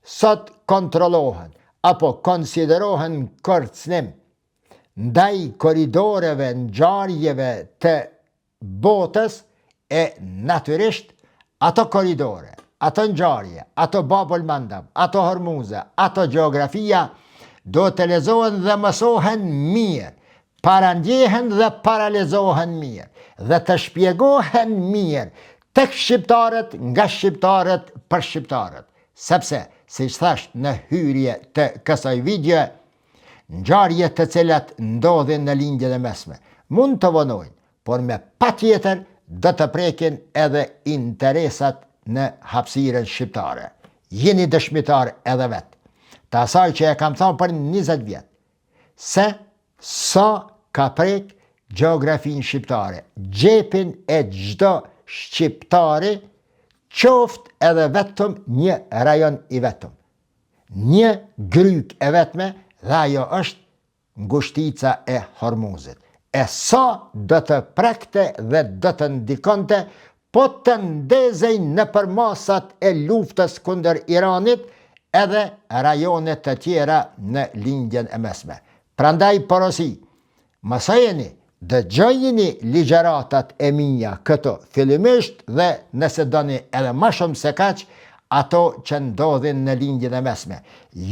sot kontrollohen apo konsiderohen kërcënim ndaj koridoreve, ngjarjeve të botës e natyrisht ato koridore, ato ngjarje, ato Babul Mandab, ato Hormuze, ato geografia do të lezohen dhe mësohen mirë, parandjehen dhe paralezohen mirë, dhe të shpjegohen mirë tek shqiptarët, nga shqiptarët, për shqiptarët. Sepse, si që thash në hyrje të kësaj video, ngjarje të cilat ndodhin në lindjen e mesme mund të vonojnë, por me patjetër do të prekin edhe interesat në hapësirën shqiptare. Jeni dëshmitar edhe vetë të asaj që e kam thënë për 20 vjet, se sa ka prek gjeografin shqiptare, gjepin e çdo shqiptari, qoftë edhe vetëm një rajon i vetëm, një gryk e vetme, dhe ajo është ngushtica e Hormuzit. E sa do të prekte dhe do të ndikonte, po të ndezej në përmasat e luftës kundër Iranit edhe rajonet të tjera në lindjen e mesme. Prandaj porosi, mësojeni, dëgjojeni ligjëratat e mia këto fillimisht dhe nëse doni edhe më shumë se kaq, ato që ndodhin në lindjen e mesme.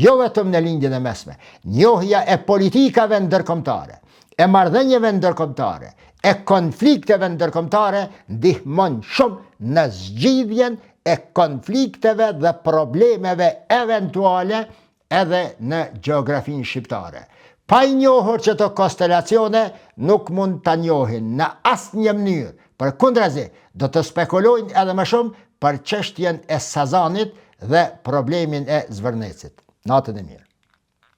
Jo vetëm në lindjen e mesme, njohja e politikave ndërkombëtare, e marrëdhënieve ndërkombëtare, e konflikteve ndërkombëtare ndihmon shumë në zgjidhjen e konflikteve dhe problemeve eventuale edhe në gjeografin shqiptare. Pa i njohur që të konstelacione nuk mund të njohin në asnjë mënyrë, përkundrazi do të spekulojnë edhe më shumë për çështjen e Sazanit dhe problemin e Zvërnecit. Natën e mirë.